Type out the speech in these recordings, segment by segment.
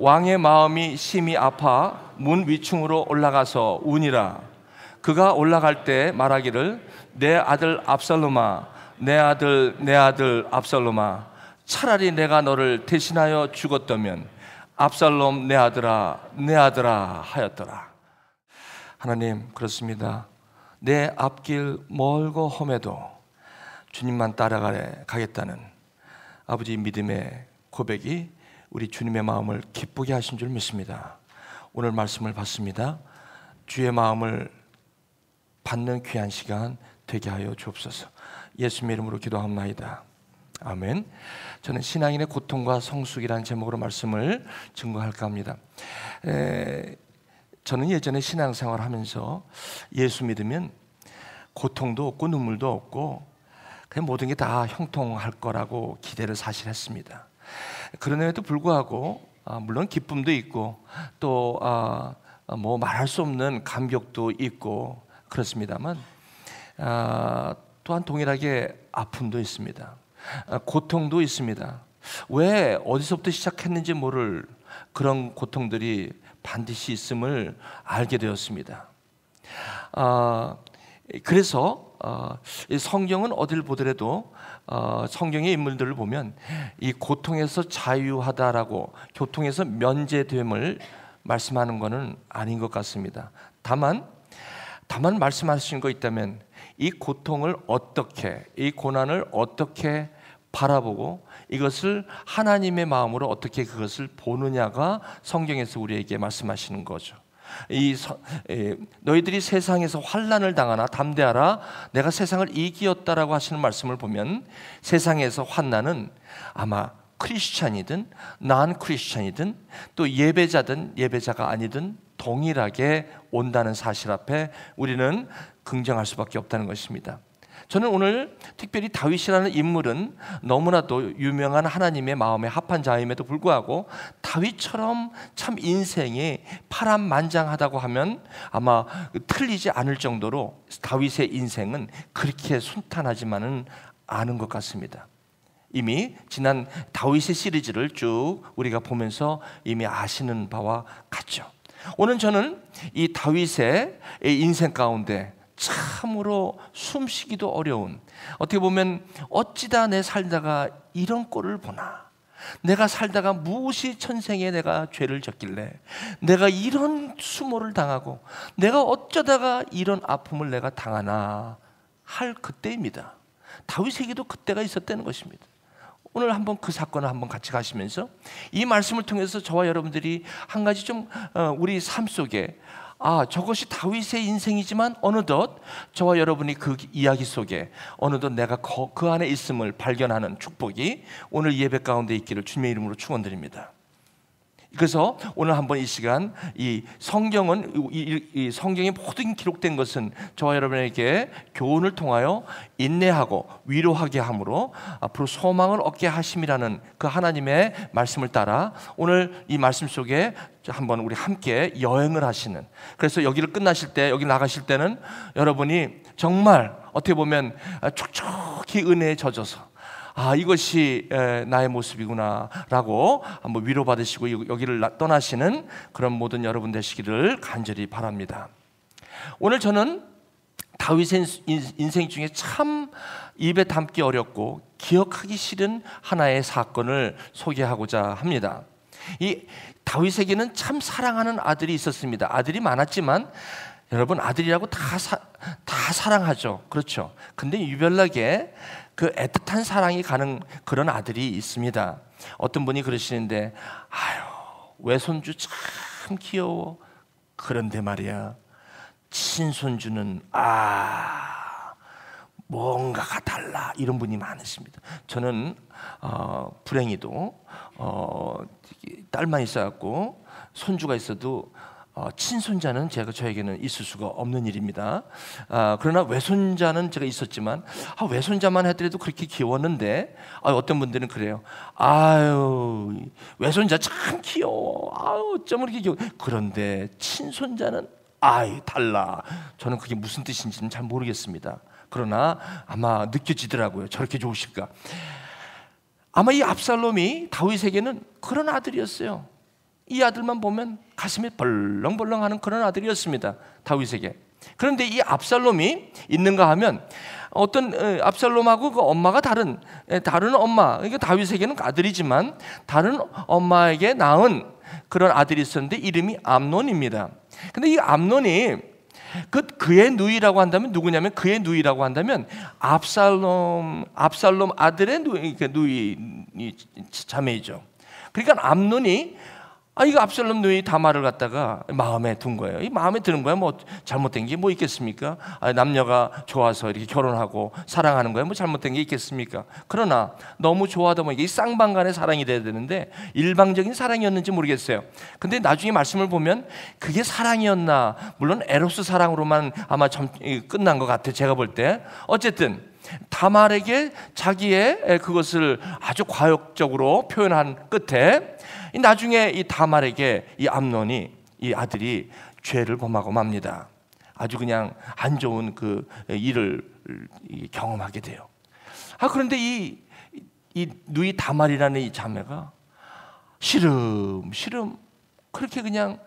왕의 마음이 심히 아파 문 위층으로 올라가서 우니라. 그가 올라갈 때 말하기를 내 아들 압살롬아, 내 아들 압살롬아, 차라리 내가 너를 대신하여 죽었다면 압살롬 내 아들아 하였더라. 하나님, 그렇습니다. 내 앞길 멀고 험해도 주님만 따라가겠다는 아버지 믿음의 고백이 우리 주님의 마음을 기쁘게 하신 줄 믿습니다. 오늘 말씀을 받습니다. 주의 마음을 받는 귀한 시간 되게 하여 주옵소서. 예수님의 이름으로 기도합나이다. 아멘. 저는 신앙인의 고통과 성숙이라는 제목으로 말씀을 증거할까 합니다. 저는 예전에 신앙생활을 하면서 예수 믿으면 고통도 없고 눈물도 없고 그냥 모든 게 다 형통할 거라고 기대를 사실 했습니다. 그럼에도 불구하고 물론 기쁨도 있고 또 뭐 말할 수 없는 감격도 있고 그렇습니다만 또한 동일하게 아픔도 있습니다. 고통도 있습니다. 왜 어디서부터 시작했는지 모를 그런 고통들이 반드시 있음을 알게 되었습니다. 그래서 성경은 어딜 보더라도 성경의 인물들을 보면 이 고통에서 자유하다라고 고통에서 면제됨을 말씀하는 것은 아닌 것 같습니다. 다만 말씀하신 거 있다면 이 고통을 어떻게, 이 고난을 어떻게 바라보고 이것을 하나님의 마음으로 어떻게 그것을 보느냐가 성경에서 우리에게 말씀하시는 거죠. 너희들이 세상에서 환난을 당하나 담대하라 내가 세상을 이기었다라고 하시는 말씀을 보면 세상에서 환난은 아마 크리스찬이든 난 크리스찬이든 또 예배자든 예배자가 아니든 동일하게 온다는 사실 앞에 우리는 긍정할 수밖에 없다는 것입니다. 저는 오늘 특별히 다윗이라는 인물은 너무나도 유명한 하나님의 마음에 합한 자임에도 불구하고 다윗처럼 참 인생이 파란만장하다고 하면 아마 틀리지 않을 정도로 다윗의 인생은 그렇게 순탄하지만은 않은 것 같습니다. 이미 지난 다윗의 시리즈를 쭉 우리가 보면서 이미 아시는 바와 같죠. 오늘 저는 이 다윗의 인생 가운데 참으로 숨쉬기도 어려운, 어떻게 보면 어찌다 내 살다가 이런 꼴을 보나, 내가 살다가 무엇이 천생에 내가 죄를 졌길래 내가 이런 수모를 당하고 내가 어쩌다가 이런 아픔을 내가 당하나 할 그때입니다. 다윗에게도 그때가 있었다는 것입니다. 오늘 한번 그 사건을 한번 같이 가시면서 이 말씀을 통해서 저와 여러분들이 한 가지 좀 우리 삶 속에 저것이 다윗의 인생이지만 어느덧 저와 여러분이 그 이야기 속에 어느덧 내가 그 안에 있음을 발견하는 축복이 오늘 예배 가운데 있기를 주님의 이름으로 축원드립니다. 그래서 오늘 한번 이 시간 이 성경은 이 성경에 모든 기록된 것은 저와 여러분에게 교훈을 통하여 인내하고 위로하게 함으로 앞으로 소망을 얻게 하심이라는 그 하나님의 말씀을 따라 오늘 이 말씀 속에 한번 우리 함께 여행을 하시는, 그래서 여기를 끝나실 때 여기 나가실 때는 여러분이 정말 어떻게 보면 촉촉히 은혜에 젖어서 이것이 나의 모습이구나 라고 한번 위로받으시고 여기를 떠나시는 그런 모든 여러분 되시기를 간절히 바랍니다. 오늘 저는 다윗의 인생 중에 참 입에 담기 어렵고 기억하기 싫은 하나의 사건을 소개하고자 합니다. 이 다윗에게는 참 사랑하는 아들이 있었습니다. 아들이 많았지만 여러분 아들이라고 다 사랑하죠. 그렇죠. 근데 유별나게 그 애틋한 사랑이 가는 그런 아들이 있습니다. 어떤 분이 그러시는데 외손주 참 귀여워. 그런데 말이야 친손주는 뭔가가 달라. 이런 분이 많으십니다. 저는 불행히도 딸만 있어갖고 손주가 있어도 친손자는 저에게는 있을 수가 없는 일입니다. 그러나 외손자는 제가 있었지만 외손자만 하더라도 그렇게 귀여웠는데 어떤 분들은 그래요. 외손자 참 귀여워. 어쩜 이렇게 귀여워. 그런데 친손자는 달라. 저는 그게 무슨 뜻인지는 잘 모르겠습니다. 그러나 아마 느껴지더라고요. 저렇게 좋으실까. 아마 이 압살롬이 다윗에게는 그런 아들이었어요. 이 아들만 보면 가슴이 벌렁벌렁하는 그런 아들이었습니다, 다윗에게. 그런데 이 압살롬이 있는가 하면 어떤 압살롬하고 그 엄마가 다른 엄마, 이게 다윗에게는 아들이지만 다른 엄마에게 낳은 그런 아들이 있었는데 이름이 암논입니다. 근데 이 암논이 그의 누이라고 한다면 누구냐면, 그의 누이라고 한다면 압살롬 아들의 누이 자매이죠. 그러니까 암논이 이거 압살롬 누이 다말을 갖다가 마음에 둔 거예요. 이 마음에 드는 거야. 뭐 잘못된 게 뭐 있겠습니까? 남녀가 좋아서 이렇게 결혼하고 사랑하는 거야. 뭐 잘못된 게 있겠습니까? 그러나 너무 좋아하다 보니까 이 쌍방간의 사랑이 돼야 되는데 일방적인 사랑이었는지 모르겠어요. 근데 나중에 말씀을 보면 그게 사랑이었나? 물론 에로스 사랑으로만 아마 끝난 것 같아요, 제가 볼 때. 어쨌든 다말에게 자기의 그것을 아주 과욕적으로 표현한 끝에 나중에 이 다말에게 이 암논이, 이 아들이 죄를 범하고 맙니다. 아주 그냥 안 좋은 그 일을 경험하게 돼요. 그런데 이 누이 다말이라는 이 자매가 시름 그렇게 그냥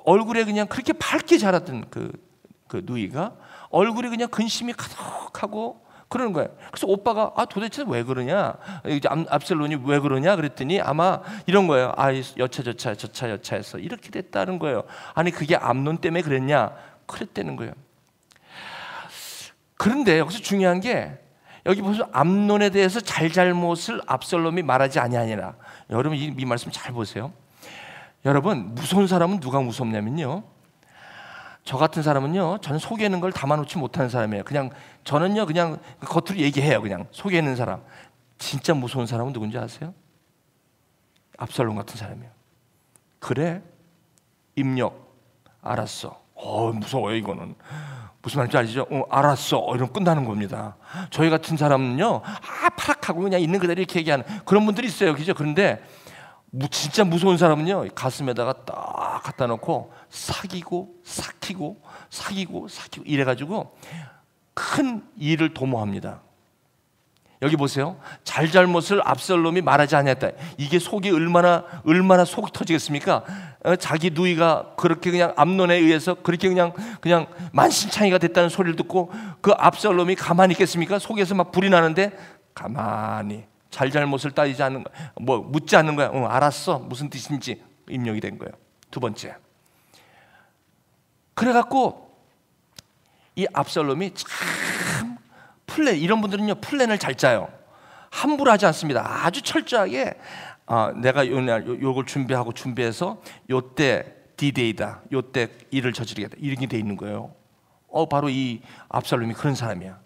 얼굴에 그냥 그렇게 밝게 자랐던 그 누이가 얼굴이 그냥 근심이 가득하고 그러는 거예요. 그래서 오빠가 도대체 왜 그러냐, 압살롬이 왜 그러냐 그랬더니 아마 이런 거예요. 여차여차해서 이렇게 됐다는 거예요. 아니 그게 암논 때문에 그랬냐? 그랬다는 거예요. 그런데 여기서 중요한 게 여기 보시면 암논에 대해서 잘못을 압살롬이 말하지 아니하니라. 여러분 이 말씀 잘 보세요. 여러분 무서운 사람은 누가 무섭냐면요, 저 같은 사람은요, 저는 속에는 걸 담아놓지 못하는 사람이에요. 저는요 그냥 겉으로 얘기해요. 그냥 속에 있는 사람. 진짜 무서운 사람은 누군지 아세요? 압살롬 같은 사람이에요. 그래? 입력 알았어. 무서워요. 이거는 무슨 말인지 알죠? 알았어. 이러면 끝나는 겁니다. 저희 같은 사람은요, 파락하고 그냥 있는 그대로 이렇게 얘기하는 그런 분들이 있어요. 그죠? 그런데 진짜 무서운 사람은요, 가슴에다가 딱 갖다 놓고 사귀고 이래가지고 큰 일을 도모합니다. 여기 보세요. 잘못을 압살롬이 말하지 않았다. 이게 속이 얼마나 속이 터지겠습니까? 자기 누이가 그렇게 그냥 암논에 의해서 그렇게 그냥 만신창이가 됐다는 소리를 듣고 그 압살롬이 가만히 있겠습니까? 속에서 막 불이 나는데 가만히 잘못을 따지지 않는 거야. 묻지 않는 거야. 알았어. 무슨 뜻인지 입력이 된 거예요. 두 번째. 그래갖고 이 압살롬이 참 이런 분들은요 플랜을 잘 짜요. 함부로 하지 않습니다. 아주 철저하게 내가 요걸 준비해서 요때 D-Day다. 요때 일을 저지르겠다. 이렇게 돼 있는 거예요. 바로 이 압살롬이 그런 사람이야.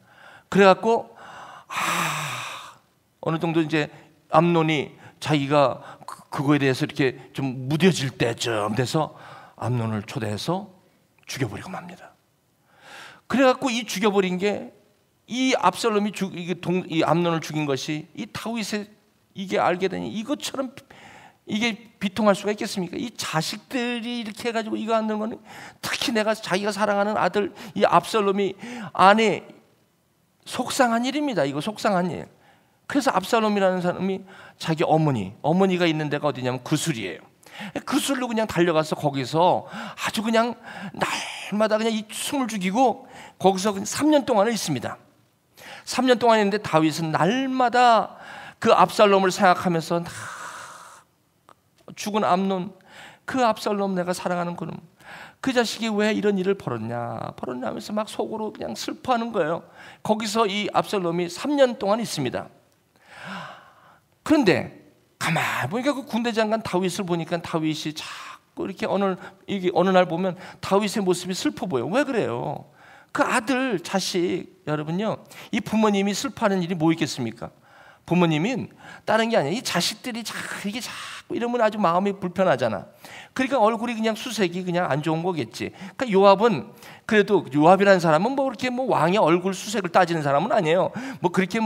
그래갖고 어느 정도 이제 암논이 자기가 그거에 대해서 이렇게 좀 무뎌질 때쯤 돼서 암논을 초대해서 죽여버리고 맙니다. 그래갖고 이 죽여버린 게 이 압살롬이 이 암논을 죽인 것이 이 다윗의 이게 알게 되니 이것처럼 이게 비통할 수가 있겠습니까? 이 자식들이 이렇게 해가지고 이거 하는 거는 특히 자기가 사랑하는 아들 이 압살롬이 아내 속상한 일입니다. 이거 속상한 일. 그래서 압살롬이라는 사람이 자기 어머니가 있는 데가 어디냐면 구술이에요. 구술로 그냥 달려가서 거기서 아주 그냥 날마다 그냥 이 숨을 죽이고 거기서 3년 동안을 있습니다. 3년 동안 있는데 다윗은 날마다 그 압살롬을 생각하면서 죽은 암논, 그 압살롬 내가 사랑하는 그놈, 그 자식이 왜 이런 일을 벌었냐 하면서 막 속으로 그냥 슬퍼하는 거예요. 거기서 이 압살롬이 3년 동안 있습니다. 그런데 가만히 보니까 그 군대 장관 다윗을 보니까 다윗이 자꾸 이렇게 어느 날 보면 다윗의 모습이 슬퍼 보여요. 왜 그래요? 그 아들, 자식, 여러분요, 이 부모님이 슬퍼하는 일이 뭐 있겠습니까? 부모님은 다른 게 아니에요. 이 자식들이 이게 자꾸 이러면 아주 마음이 불편하잖아. 그러니까 얼굴이 그냥 수색이 그냥 안 좋은 거겠지. 그러니까 요압은 그래도 요압이라는 사람은 그렇게 왕의 얼굴 수색을 따지는 사람은 아니에요. 그렇게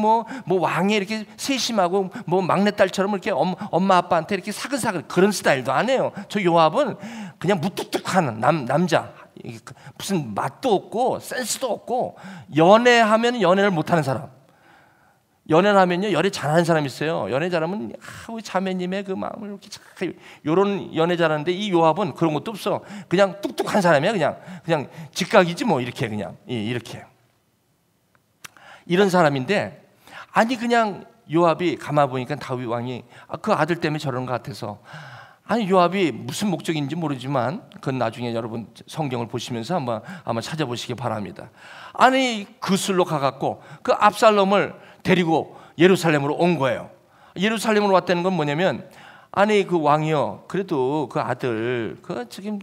왕의 이렇게 세심하고 막내딸처럼 이렇게 엄마 아빠한테 이렇게 사근사근 그런 스타일도 안 해요. 저 요압은 그냥 무뚝뚝한 남자. 무슨 맛도 없고 센스도 없고 연애하면 연애를 못하는 사람. 연애하면요, 연애 잘하는 사람이 있어요. 연애 잘하면 우리 자매님의 그 마음을 이렇게 요런 연애 잘하는데, 이 요압은 그런 것도 없어. 그냥 뚝뚝한 사람이야. 그냥 직각이지 뭐. 이렇게 그냥 이렇게 이런 사람인데, 아니 그냥 요압이 가만 보니까 다윗 왕이 그 아들 때문에 저런 것 같아서, 아니 요압이 무슨 목적인지 모르지만 그건 나중에 여러분 성경을 보시면서 한번 찾아보시기 바랍니다. 아니 그술로 가갖고 그 압살롬을 데리고 예루살렘으로 온 거예요. 예루살렘으로 왔다는 건 뭐냐면, 아니 그 왕이요, 그래도 그 아들 지금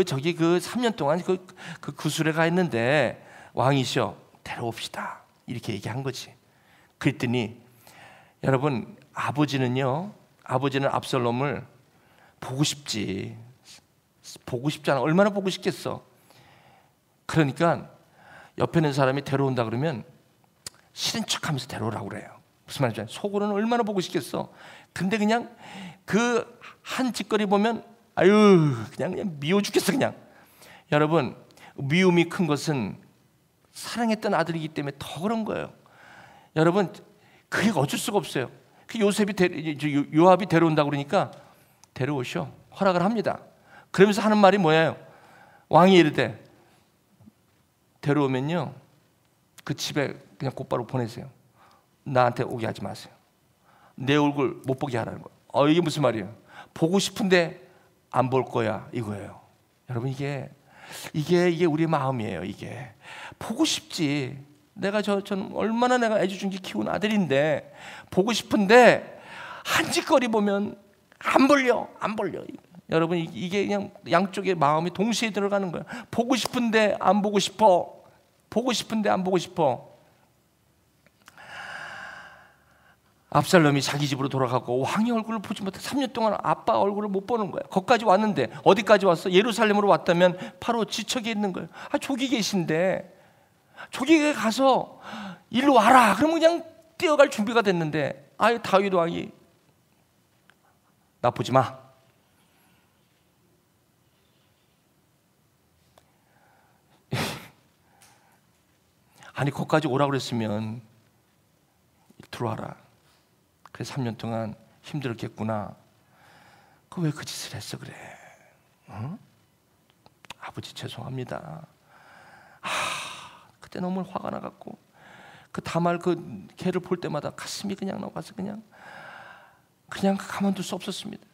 저기 3년 동안 그 구술에 가 있는데 왕이시여 데려옵시다, 이렇게 얘기한 거지. 그랬더니 여러분, 아버지는 압살롬을 보고 싶지. 보고 싶잖아. 얼마나 보고 싶겠어. 그러니까 옆에 있는 사람이 데려온다 그러면 싫은 척하면서 데려오라고 그래요. 무슨 말인지 알죠? 속으로는 얼마나 보고 싶겠어. 근데 그냥 그 한 짓거리 보면 아유 그냥 미워 죽겠어 그냥. 여러분, 미움이 큰 것은 사랑했던 아들이기 때문에 더 그런 거예요. 여러분, 그게 어쩔 수가 없어요. 그 요압이 데려온다 그러니까 데려오셔, 허락을 합니다. 그러면서 하는 말이 뭐예요? 왕이 이르되 데려오면요, 그 집에 그냥 곧바로 보내세요. 나한테 오게 하지 마세요. 내 얼굴 못 보게 하라는 거예요. 이게 무슨 말이에요? 보고 싶은데 안 볼 거야, 이거예요. 여러분, 이게 우리의 마음이에요. 이게 보고 싶지. 내가 저는 얼마나 내가 애지중지 키운 아들인데 보고 싶은데 한 짓거리 보면 안 벌려. 여러분, 이게 그냥 양쪽의 마음이 동시에 들어가는 거예요. 보고 싶은데 안 보고 싶어. 보고 싶은데 안 보고 싶어. 압살롬이 자기 집으로 돌아가고 왕의 얼굴을 보지 못해 3년 동안 아빠 얼굴을 못 보는 거야. 거기까지 왔는데 어디까지 왔어? 예루살렘으로 왔다면 바로 지척에 있는 거예요. 저기 계신데, 저기에 가서 일로 와라. 그러면 그냥 뛰어갈 준비가 됐는데, 다윗 왕이 나 보지 마. 아니 거기까지 오라고 그랬으면 들어와라. 그래서 3년 동안 힘들었겠구나. 왜 그 짓을 했어 그래? 아버지 죄송합니다. 그때 너무 화가 나갖고 그 다말 그 개를 볼 때마다 가슴이 그냥 나와서 그냥 가만둘 수 없었습니다.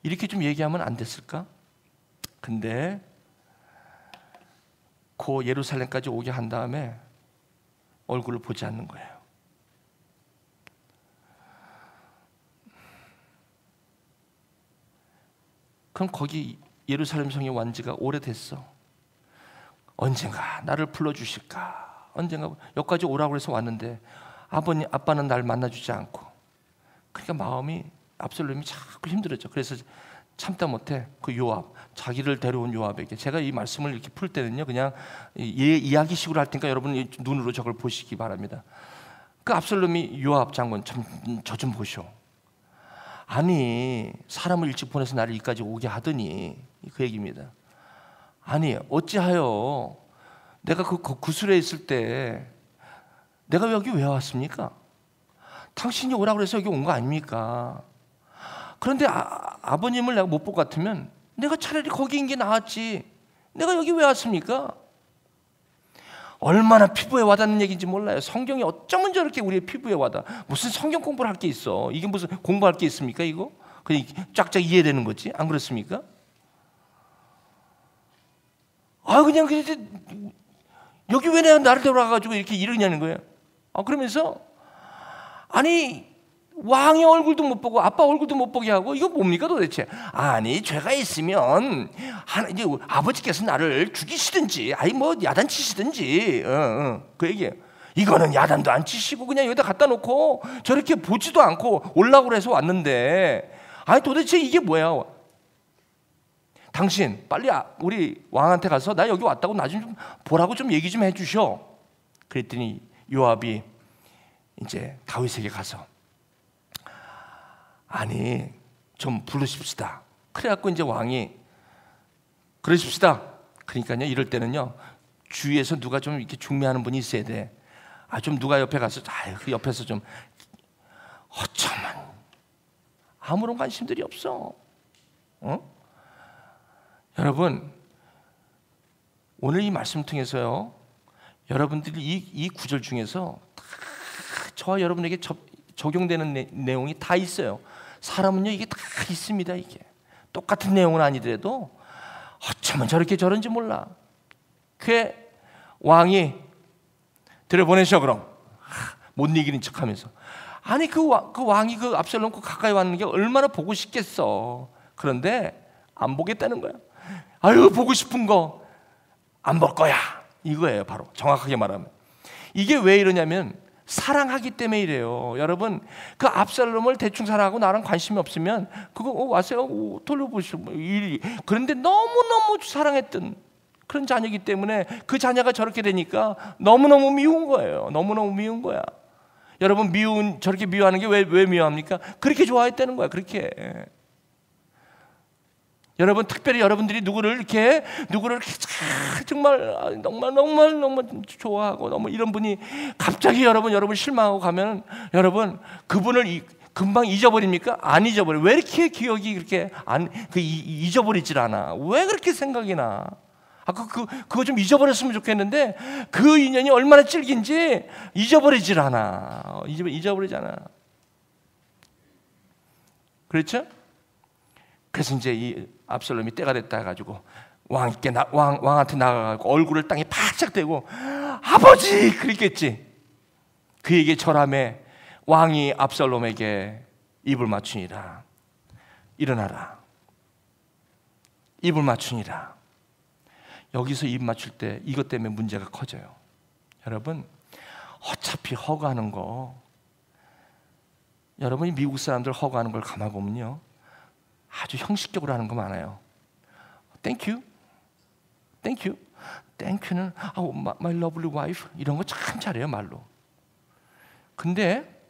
이렇게 좀 얘기하면 안 됐을까? 근데 그 예루살렘까지 오게 한 다음에 얼굴을 보지 않는 거예요. 그럼 거기 예루살렘 성에 완 지가 오래됐어. 언젠가 나를 불러주실까? 언젠가 여기까지 오라고 해서 왔는데 아빠는 날 만나주지 않고. 그러니까 마음이, 압살롬이 자꾸 힘들었죠. 그래서 참다 못해 그 요압, 자기를 데려온 요압에게, 제가 이 말씀을 이렇게 풀 때는요 그냥 이야기식으로 할 테니까 여러분 눈으로 저걸 보시기 바랍니다. 그 압살롬이 요압 장군, 저 좀 보쇼. 아니 사람을 일찍 보내서 나를 여기까지 오게 하더니, 그 얘기입니다. 아니 어찌하여 내가 그 구술에 있을 때 내가 여기 왜 왔습니까? 당신이 오라고 해서 여기 온 거 아닙니까? 그런데 아버님을 내가 못 볼 것 같으면 내가 차라리 거기 있는 게 나았지. 내가 여기 왜 왔습니까? 얼마나 피부에 와닿는 얘기인지 몰라요. 성경이 어쩌면 저렇게 우리의 피부에 와닿아. 무슨 성경 공부를 할 게 있어. 이게 무슨 공부할 게 있습니까 이거? 그냥 쫙쫙 이해되는 거지. 안 그렇습니까? 그냥 여기 왜 내가 나를 데려와가지고 이렇게 이러냐는 거예요. 그러면서 아니 왕의 얼굴도 못 보고 아빠 얼굴도 못 보게 하고, 이거 뭡니까 도대체? 아니 죄가 있으면 이제 아버지께서 나를 죽이시든지, 뭐 야단치시든지, 그 얘기예요. 이거는 야단도 안 치시고 그냥 여기다 갖다 놓고 저렇게 보지도 않고 올라고 해서 왔는데, 도대체 이게 뭐야? 당신 빨리 우리 왕한테 가서 나 여기 왔다고 나 좀 보라고 좀 얘기 좀 해주셔. 그랬더니 요압이 이제 다윗에게 가서 아니 좀 부르십시다. 그래갖고 이제 왕이 그러십시다. 그러니까요 이럴 때는요 주위에서 누가 좀 이렇게 중매하는 분이 있어야 돼. 좀 누가 옆에 가서 그 옆에서 좀 어쩌면 아무런 관심들이 없어. 여러분, 오늘 이 말씀 통해서요, 여러분들이 이 구절 중에서 다 저와 여러분에게 적용되는 내용이 다 있어요. 사람은요, 이게 다 있습니다. 이게 똑같은 내용은 아니더라도 어쩌면 저렇게 저런지 몰라. 그 왕이 들여보내셔. 그럼 못 이기는 척하면서, 아니 그 왕이 그 압살롬 가까이 왔는 게 얼마나 보고 싶겠어. 그런데 안 보겠다는 거야. 아유, 보고 싶은 거 안 볼 거야, 이거예요. 바로 정확하게 말하면 이게 왜 이러냐면 사랑하기 때문에 이래요. 여러분, 그 압살롬을 대충 사랑하고 나랑 관심이 없으면 그거 와서 돌려보시고 그런데 너무너무 사랑했던 그런 자녀이기 때문에 그 자녀가 저렇게 되니까 너무너무 미운 거예요. 너무너무 미운 거야. 여러분, 저렇게 미워하는 게 왜 미워합니까? 그렇게 좋아했다는 거야. 그렇게. 여러분, 특별히 여러분들이 누구를 이렇게 정말 너무 좋아하고 너무 이런 분이 갑자기 여러분 실망하고 가면 여러분 그분을 금방 잊어버립니까? 안 잊어버려. 왜 이렇게 기억이 그렇게 잊어버리질 않아? 왜 그렇게 생각이 나? 그거 좀 잊어버렸으면 좋겠는데 그 인연이 얼마나 질긴지 잊어버리질 않아. 잊어버리지 않아. 그렇죠? 그래서 이제 이 압살롬이 때가 됐다 해가지고 왕한테 나가가지고 얼굴을 땅에 바짝 대고 아버지 그랬겠지. 그에게 절하매 왕이 압살롬에게 입을 맞추니라. 일어나라. 입을 맞추니라. 여기서 입 맞출 때 이것 때문에 문제가 커져요. 여러분, 어차피 허가하는 거, 여러분이 미국 사람들 허가하는 걸 가만 보면요, 아주 형식적으로 하는 거 많아요. 땡큐, 땡큐, 땡큐는 my lovely wife 이런 거 참 잘해요, 말로. 근데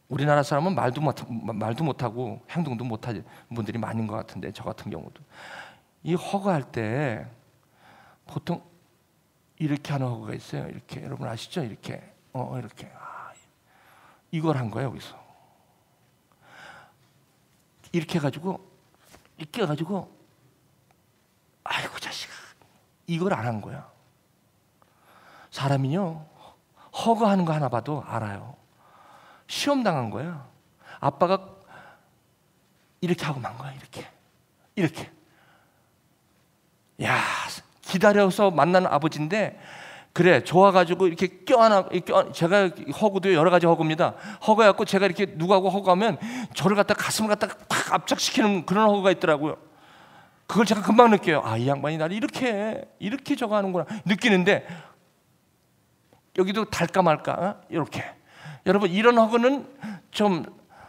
우리나라 사람은 말도 못하고 행동도 못하는 분들이 많은 것 같은데, 저 같은 경우도 이 허가할 때 보통 이렇게 하는 허가가 있어요. 이렇게, 여러분 아시죠? 이렇게 이렇게 이걸 한 거예요. 여기서 이렇게 해가지고 아이고 자식아, 이걸 안 한 거야. 사람이요, 허가하는 거 하나 봐도 알아요. 시험 당한 거야. 아빠가 이렇게 하고 만 거야. 이렇게. 야, 기다려서 만난 아버지인데, 그래 좋아가지고 이렇게 제가 허구도 여러 가지 허구입니다. 허구해갖고 제가 이렇게 누구하고 허구하면 저를 갖다 가슴을 갖다 팍 압착시키는 그런 허구가 있더라고요. 그걸 제가 금방 느껴요. 이 양반이 나를 이렇게 저거 하는구나 느끼는데, 여기도 달까 말까 이렇게. 여러분, 이런 허구는 좀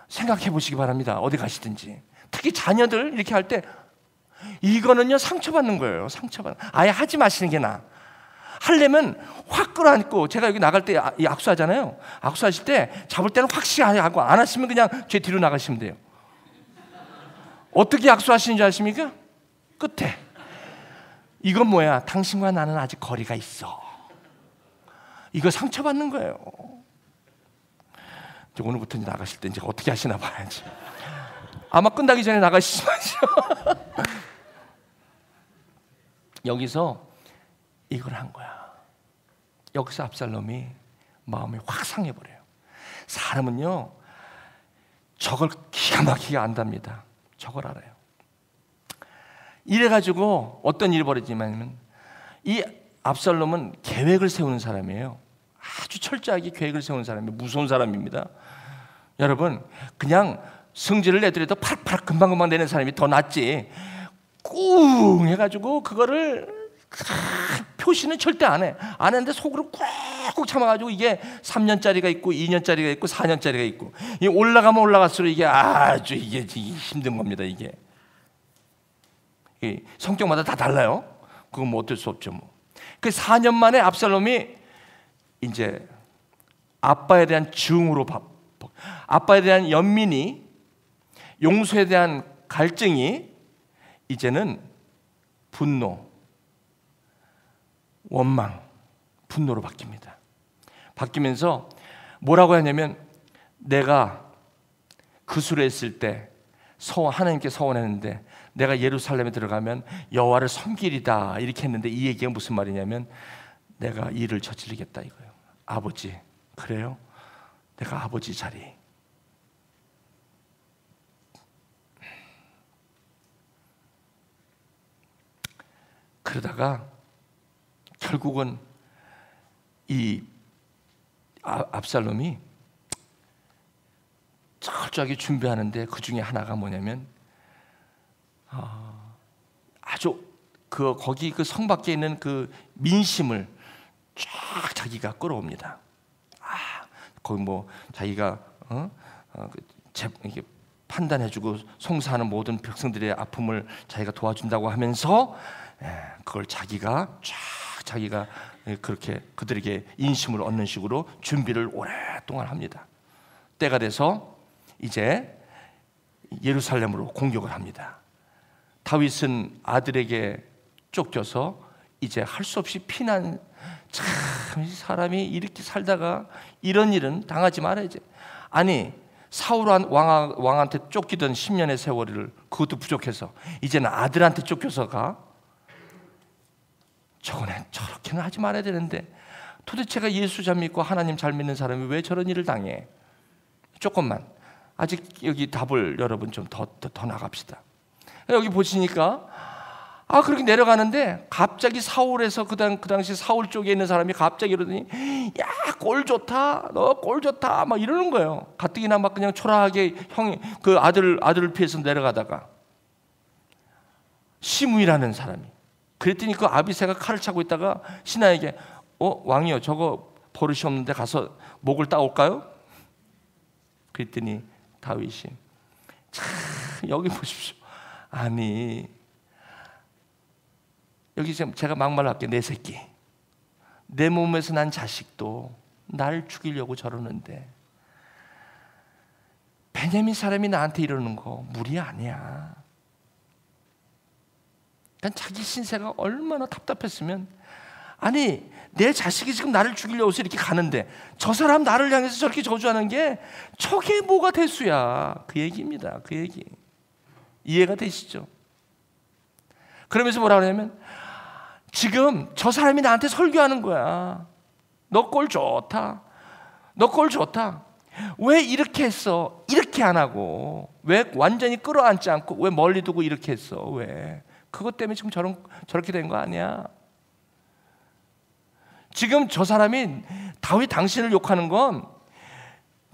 생각해 보시기 바랍니다. 어디 가시든지. 특히 자녀들 이렇게 할 때 이거는요, 상처받는 거예요. 아예 하지 마시는 게 나아. 하려면 확 끌어안고, 제가 여기 나갈 때 악수하잖아요. 악수하실 때 잡을 때는 확실히 하고, 안 하시면 그냥 제 뒤로 나가시면 돼요. 어떻게 악수하시는지 아십니까? 끝에 이건 뭐야? 당신과 나는 아직 거리가 있어. 이거 상처받는 거예요. 이제 오늘부터 이제 나가실 때 이제 어떻게 하시나 봐야지. 아마 끝나기 전에 나가시지 마시오. 여기서 이걸 한 거야. 여기서 압살롬이 마음이 확 상해버려요. 사람은요, 저걸 기가 막히게 안답니다. 저걸 알아요. 이래가지고 어떤 일이 벌어지냐면, 이 압살롬은 계획을 세우는 사람이에요. 아주 철저하게 계획을 세우는 사람이에요. 무서운 사람입니다. 여러분, 그냥 성질을 내더라도 파락파락 금방금방 내는 사람이 더 낫지, 꿍 해가지고 그거를 표시는 절대 안 해. 안 했는데 속으로 꾹꾹 참아가지고, 이게 3년짜리가 있고 2년짜리가 있고 4년짜리가 있고, 이 올라가면 올라갈수록 이게 아주 이게 힘든 겁니다. 이게 성격마다 다 달라요. 그건 뭐 어쩔 수 없죠. 뭐. 그 4년 만에 압살롬이 이제 아빠에 대한 증오로, 아빠에 대한 연민이, 용서에 대한 갈증이 이제는 분노, 원망, 분노로 바뀝니다. 바뀌면서 뭐라고 하냐면 내가 그술에 있을 때 하나님께 서원했는데 내가 예루살렘에 들어가면 여호와를 섬기리다 이렇게 했는데 이 얘기가 무슨 말이냐면 내가 일을 저지르겠다 이거예요. 아버지, 그래요? 내가 아버지 자리. 그러다가 결국은 이 압살롬이 철저하게 준비하는데 그 중에 하나가 뭐냐면 아주 거기 그 성 밖에 있는 그 민심을 쫙 자기가 끌어옵니다. 거기 뭐 자기가 이렇게 판단해주고 송사하는 모든 백성들의 아픔을 자기가 도와준다고 하면서 그걸 자기가 그렇게 그들에게 인심을 얻는 식으로 준비를 오랫동안 합니다. 때가 돼서 이제 예루살렘으로 공격을 합니다. 다윗은 아들에게 쫓겨서 이제 할 수 없이 피난. 참 사람이 이렇게 살다가 이런 일은 당하지 말아야지. 아니 사울 왕한테 쫓기던 10년의 세월을 그것도 부족해서 이제는 아들한테 쫓겨서가. 저거는 저렇게는 하지 말아야 되는데 도대체가 예수 잘 믿고 하나님 잘 믿는 사람이 왜 저런 일을 당해? 조금만 아직 여기 답을 여러분 좀 더 나갑시다. 여기 보시니까 그렇게 내려가는데 갑자기 사울에서 그 당시 사울 쪽에 있는 사람이 갑자기 이러더니 야, 꼴 좋다, 너 꼴 좋다 막 이러는 거예요. 가뜩이나 막 그냥 초라하게 형이 그 아들을 피해서 내려가다가 시므이라는 사람이 그랬더니 그 아비새가 칼을 차고 있다가 신하에게 왕이요, 저거 버릇이 없는데 가서 목을 따올까요? 그랬더니 다윗이 참 여기 보십시오. 아니 여기 제가 막말로 할게요. 내 새끼, 내 몸에서 난 자식도 나를 죽이려고 저러는데 베냐민 사람이 나한테 이러는 거 무리 아니야. 그러니까 자기 신세가 얼마나 답답했으면, 아니 내 자식이 지금 나를 죽이려고 해서 이렇게 가는데 저 사람 나를 향해서 저렇게 저주하는 게 저게 뭐가 대수야. 그 얘기입니다. 그 얘기 이해가 되시죠? 그러면서 뭐라 그러냐면 지금 저 사람이 나한테 설교하는 거야. 너 꼴 좋다, 너 꼴 좋다. 왜 이렇게 했어? 이렇게 안 하고 왜 완전히 끌어안지 않고 왜 멀리 두고 이렇게 했어? 왜? 그것 때문에 지금 저렇게 된 거 아니야? 지금 저 사람이 다윗 당신을 욕하는 건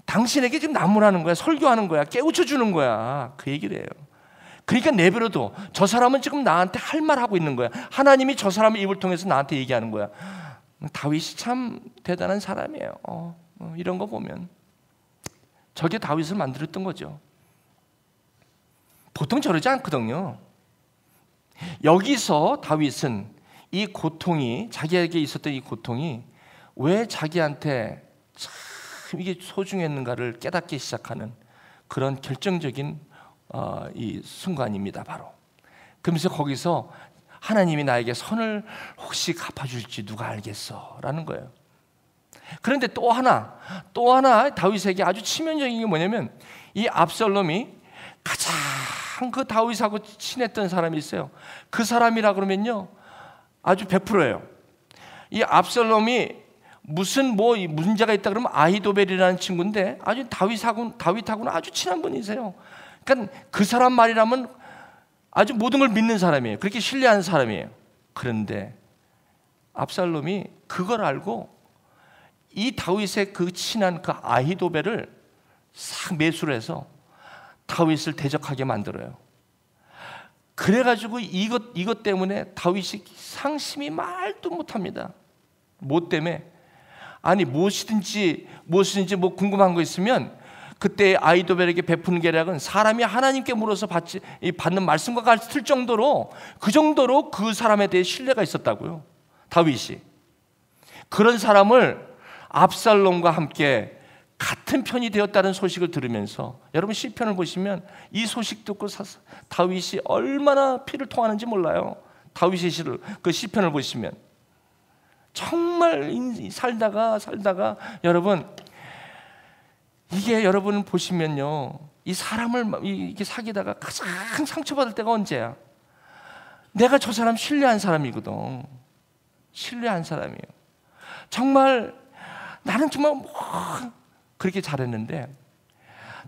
당신에게 지금 난무라는 거야. 설교하는 거야. 깨우쳐 주는 거야. 그 얘기를 해요. 그러니까 내버려둬. 저 사람은 지금 나한테 할 말 하고 있는 거야. 하나님이 저 사람의 입을 통해서 나한테 얘기하는 거야. 다윗이 참 대단한 사람이에요. 이런 거 보면 저게 다윗을 만들었던 거죠. 보통 저러지 않거든요. 여기서 다윗은 이 고통이, 자기에게 있었던 이 고통이 왜 자기한테 참 이게 소중했는가를 깨닫기 시작하는 그런 결정적인 이 순간입니다. 바로 그러면서 거기서 하나님이 나에게 선을 혹시 갚아줄지 누가 알겠어 라는 거예요. 그런데 또 하나 다윗에게 아주 치명적인 게 뭐냐면 이 압살롬이 가장 그 다윗하고 친했던 사람이 있어요. 그 사람이라 그러면요 아주 100%예요. 이 압살롬이 무슨 문제가 있다 그러면 아히도벨이라는 친구인데 아주 다윗하고는 아주 친한 분이세요. 그러니까 그 사람 말이라면 아주 모든 걸 믿는 사람이에요. 그렇게 신뢰하는 사람이에요. 그런데 압살롬이 그걸 알고 이 다윗의 그 친한 그 아히도벨을 싹 매수를 해서 다윗을 대적하게 만들어요. 그래가지고 이것 때문에 다윗이 상심이 말도 못합니다. 뭐 때문에? 아니 무엇이든지 뭐 궁금한 거 있으면 그때 아히도벨에게 베푸는 계략은 사람이 하나님께 물어서 받는 말씀과 같을 정도로 그 사람에 대해 신뢰가 있었다고요. 다윗이 그런 사람을 압살롬과 함께 같은 편이 되었다는 소식을 들으면서 여러분 시편을 보시면 이 소식 듣고 다윗이 얼마나 피를 토하는지 몰라요. 다윗의 그 시편을 보시면 정말 살다가 여러분, 이게 여러분 보시면요, 이 사람을 이렇게 사귀다가 가장 상처받을 때가 언제야? 내가 저 사람 신뢰한 사람이거든. 신뢰한 사람이에요. 정말 나는 정말 그렇게 잘했는데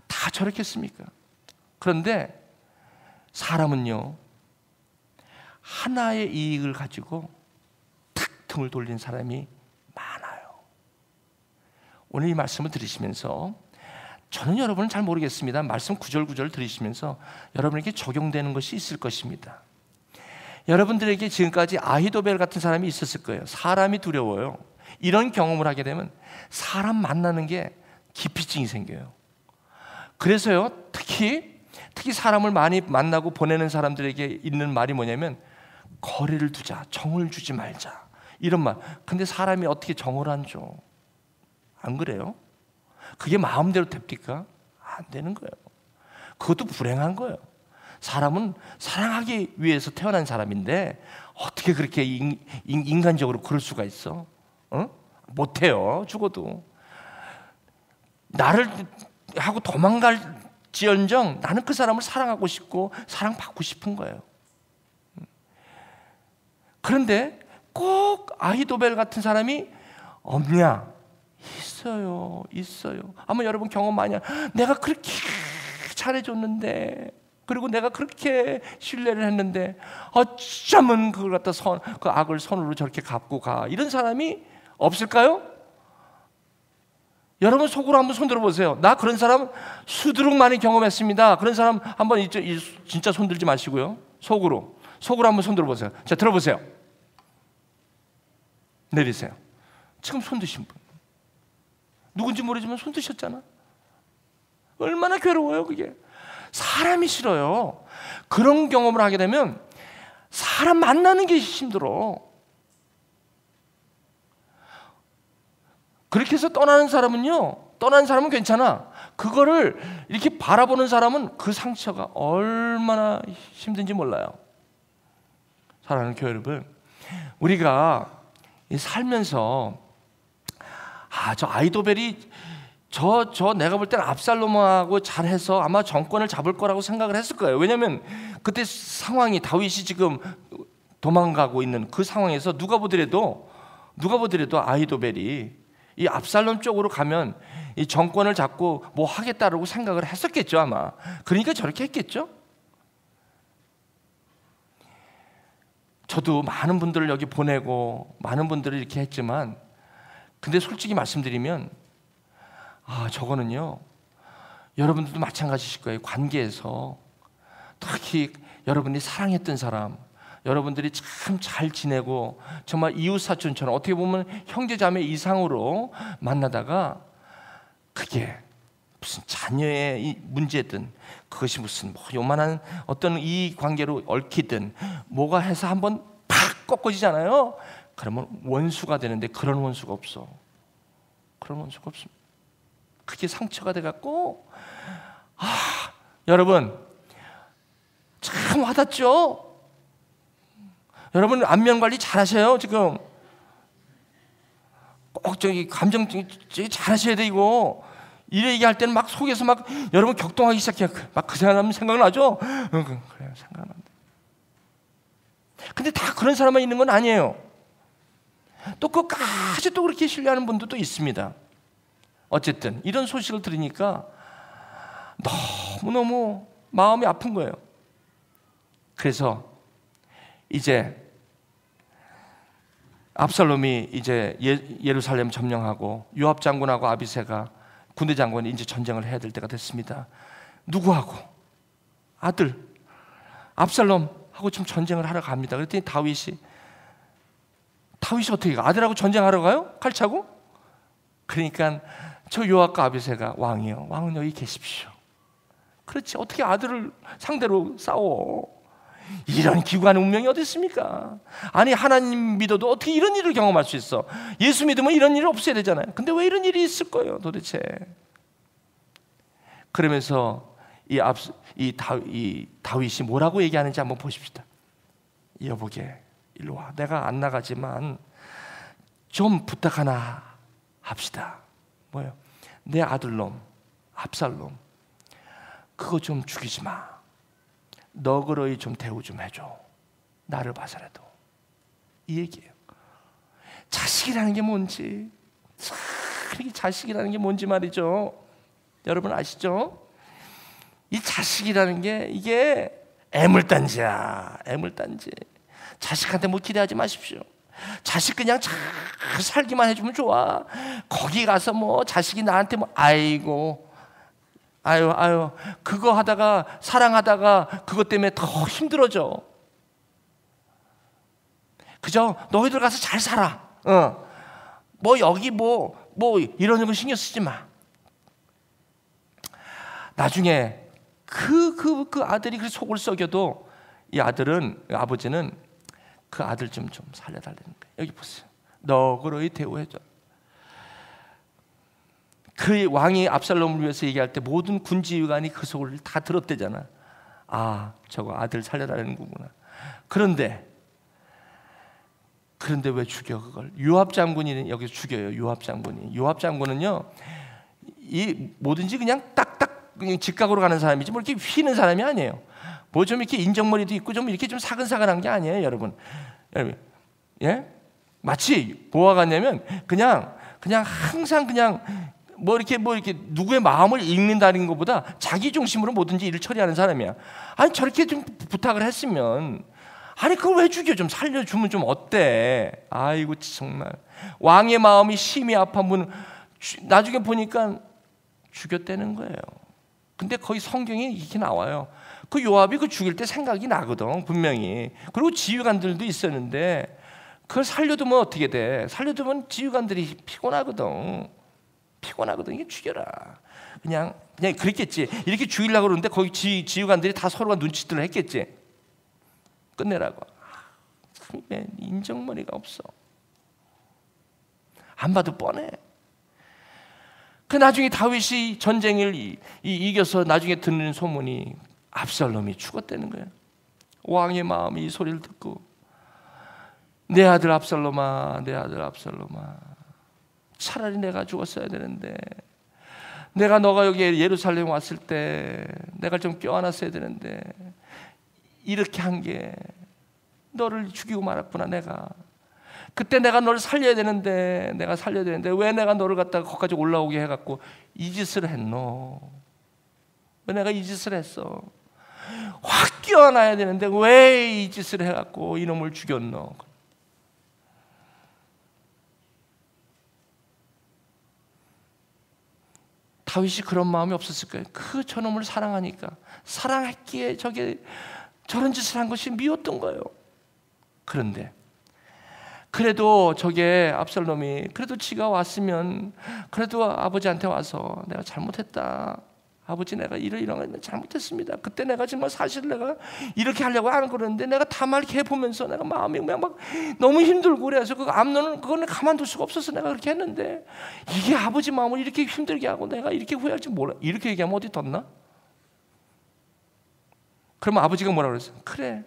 다 저렇겠습니까? 그런데 사람은요, 하나의 이익을 가지고 탁 등을 돌린 사람이 많아요. 오늘 이 말씀을 들으시면서 저는 여러분은 잘 모르겠습니다. 말씀 구절구절 들으시면서 여러분에게 적용되는 것이 있을 것입니다. 여러분들에게 지금까지 아히도벨 같은 사람이 있었을 거예요. 사람이 두려워요. 이런 경험을 하게 되면 사람 만나는 게 기피증이 생겨요. 그래서요, 특히 사람을 많이 만나고 보내는 사람들에게 있는 말이 뭐냐면 거리를 두자, 정을 주지 말자, 이런 말. 근데 사람이 어떻게 정을 안 줘? 안 그래요? 그게 마음대로 됩니까? 안 되는 거예요. 그것도 불행한 거예요. 사람은 사랑하기 위해서 태어난 사람인데 어떻게 그렇게 인간적으로 그럴 수가 있어? 못해요. 죽어도. 나를 하고 도망갈지언정 나는 그 사람을 사랑하고 싶고 사랑받고 싶은 거예요. 그런데 꼭 아히도벨 같은 사람이 없냐? 있어요. 아마 여러분 경험 많이 내가 그렇게 잘해줬는데, 그리고 내가 그렇게 신뢰를 했는데 어쩌면 그걸 갖다 그 악을 손으로 저렇게 갚고 가. 이런 사람이 없을까요? 여러분 속으로 한번 손 들어보세요. 나 그런 사람 수두룩 많이 경험했습니다. 그런 사람 한번 진짜 손 들지 마시고요. 속으로 한번 손 들어보세요. 자, 들어보세요. 내리세요. 지금 손 드신 분 누군지 모르지만 손 드셨잖아. 얼마나 괴로워요. 그게 사람이 싫어요. 그런 경험을 하게 되면 사람 만나는 게 힘들어. 그렇게 해서 떠나는 사람은 괜찮아. 그거를 이렇게 바라보는 사람은 그 상처가 얼마나 힘든지 몰라요. 사랑하는 교회 여러분, 우리가 살면서 저 아히도벨이 내가 볼 때는 압살롬하고 잘해서 아마 정권을 잡을 거라고 생각을 했을 거예요. 왜냐하면 그때 상황이, 다윗이 지금 도망가고 있는 그 상황에서 누가 보더라도 아히도벨이 이 압살롬 쪽으로 가면 이 정권을 잡고 뭐 하겠다라고 생각을 했었겠죠, 아마. 그러니까 저렇게 했겠죠. 저도 많은 분들을 여기 보내고 많은 분들을 이렇게 했지만, 근데 솔직히 말씀드리면 저거는요, 여러분들도 마찬가지실 거예요. 관계에서 특히 여러분이 사랑했던 사람, 여러분들이 참 잘 지내고 정말 이웃사촌처럼 어떻게 보면 형제자매 이상으로 만나다가 그게 무슨 자녀의 이 문제든, 그것이 무슨 요만한 어떤 이 관계로 얽히든 뭐가 해서 한번 팍 꺾어지잖아요. 그러면 원수가 되는데 그런 원수가 없어. 그런 원수가 없습니다. 그게 상처가 돼갖고 여러분 참 와닿죠? 여러분 안면 관리 잘하셔요. 지금 꼭 감정 잘하셔야 돼. 이거 이래 얘기할 때는 막 속에서 막 여러분 격동하기 시작해요. 막 그 사람 생각나죠? 그래요, 생각난다. 근데 다 그런 사람만 있는 건 아니에요. 또 끝까지 또 그렇게 신뢰하는 분도 또 있습니다. 어쨌든 이런 소식을 들으니까 너무너무 마음이 아픈 거예요. 그래서 이제 압살롬이 이제 예루살렘 점령하고 요압 장군하고 아비새가 군대 장관이 이제 전쟁을 해야 될 때가 됐습니다. 누구하고? 아들 압살롬하고 좀 전쟁을 하러 갑니다. 그랬더니 다윗이 어떻게 가? 아들하고 전쟁하러 가요? 칼 차고? 그러니까 저 요압과 아비새가 왕이요, 왕은 여기 계십시오. 그렇지, 어떻게 아들을 상대로 싸워? 이런 기구한 운명이 어디 있습니까? 아니, 하나님 믿어도 어떻게 이런 일을 경험할 수 있어? 예수 믿으면 이런 일이 없어야 되잖아요. 근데 왜 이런 일이 있을 거예요, 도대체? 그러면서 이 다윗이 뭐라고 얘기하는지 한번 보십시다. 여보게, 일로 와. 내가 안 나가지만 좀 부탁 하나 합시다. 뭐요? 내 아들놈 압살롬 그거 좀 죽이지 마. 너그러이 좀 대우 좀 해줘. 나를 봐서라도. 이 얘기예요. 자식이라는 게 뭔지, 이 자식이라는 게 뭔지 말이죠. 여러분 아시죠? 이 자식이라는 게 이게 애물단지야. 애물단지. 자식한테 뭐 기대하지 마십시오. 자식 그냥 잘 살기만 해주면 좋아. 거기 가서 뭐 자식이 나한테 뭐 아이고 아유 그거 하다가 사랑하다가 그것 때문에 더 힘들어져. 그죠? 너희들 가서 잘 살아. 뭐 여기 뭐 이런 거 신경 쓰지 마. 나중에 그 아들이 그 속을 썩여도 이 아버지는 그 아들 좀 살려달라는 거예요. 여기 보세요. 너그러이 대우해줘. 그 왕이 압살롬을 위해서 얘기할 때 모든 군지휘관이 그 속을 다 들었대잖아. 아, 저거 아들 살려달라는 거구나. 그런데 왜 죽여 그걸? 요압 장군이 여기서 죽여요. 요압 장군은요, 이 뭐든지 그냥 딱딱 그냥 직각으로 가는 사람이지 뭐 이렇게 휘는 사람이 아니에요. 뭐 좀 이렇게 인정머리도 있고 좀 이렇게 좀 사근사근한 게 아니에요, 여러분. 예? 마치 뭐와 같냐면 그냥 항상 그냥 뭐 이렇게 누구의 마음을 읽는다는 것보다 자기 중심으로 뭐든지 일을 처리하는 사람이야. 아니 저렇게 좀 부탁을 했으면 아니 그걸 왜 죽여? 좀 살려주면 좀 어때? 아이고 정말 왕의 마음이 심히 아픈 분은 나중에 보니까 죽였다는 거예요. 근데 거기 성경에 이렇게 나와요. 그 요압이 그 죽일 때 생각이 나거든 분명히. 그리고 지휘관들도 있었는데 그걸 살려두면 어떻게 돼? 살려두면 지휘관들이 피곤하거든. 이게 죽여라. 그냥 그랬겠지. 이렇게 죽이려고 그러는데 거기 지휘관들이 다 서로가 눈치들을 했겠지. 끝내라고. 인정머리가 없어. 안 봐도 뻔해. 그 나중에 다윗이 전쟁을 이겨서 나중에 듣는 소문이 압살롬이 죽었다는 거예요. 왕의 마음이 이 소리를 듣고 내 아들 압살롬아, 차라리 내가 죽었어야 되는데, 너가 여기 예루살렘 왔을 때 내가 좀 껴안았어야 되는데 이렇게 한 게 너를 죽이고 말았구나. 내가 그때 내가 너를 살려야 되는데 왜 내가 너를 갖다가 거기까지 올라오게 해갖고 이 짓을 했노? 왜 내가 이 짓을 했어? 확 껴안아야 되는데 왜 이 짓을 해갖고 이놈을 죽였노? 다윗이 그런 마음이 없었을 거예요. 그 저놈을 사랑하니까, 사랑했기에 저런 짓을 한 것이 미웠던 거예요. 그런데 그래도 저게 압살롬이 그래도 지가 왔으면 그래도 아버지한테 와서 내가 잘못했다. 아버지 내가 이런 거 잘못했습니다. 그때 내가 정말 사실 내가 이렇게 하려고 하는 거였는데 내가 다 말 이렇게 해보면서 내가 마음이 그냥 막 너무 힘들고 그래서 그 암론은 그거는 가만둘 수가 없어서 내가 그렇게 했는데 이게 아버지 마음을 이렇게 힘들게 하고 내가 이렇게 후회할지 몰라. 이렇게 얘기하면 어디 덧나? 그러면 아버지가 뭐라 그랬어요? 그래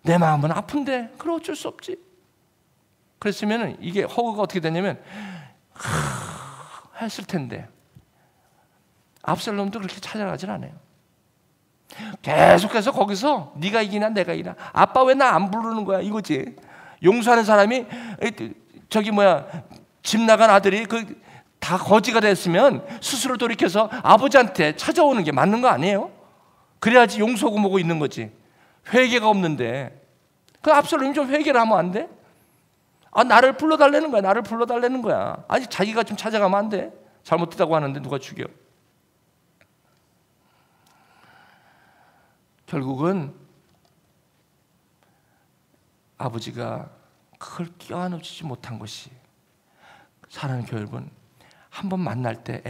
내 마음은 아픈데 그래 어쩔 수 없지. 그랬으면 이게 허그가 어떻게 되냐면 했을 텐데 압살롬도 그렇게 찾아가질 않아요. 계속해서 거기서 네가 이기나 내가 이기나 아빠 왜 나 안 부르는 거야 이거지. 용서하는 사람이 집 나간 아들이 다 거지가 됐으면 스스로 돌이켜서 아버지한테 찾아오는 게 맞는 거 아니에요? 그래야지 용서하고 뭐고 있는 거지. 회개가 없는데 그 압살롬이 좀 회개를 하면 안 돼? 나를 불러달라는 거야. 아니 자기가 좀 찾아가면 안 돼? 잘못했다고 하는데 누가 죽여? 결국은 아버지가 그걸 껴안지 못한 것이 사랑하는 교회여러분, 한번 만날 때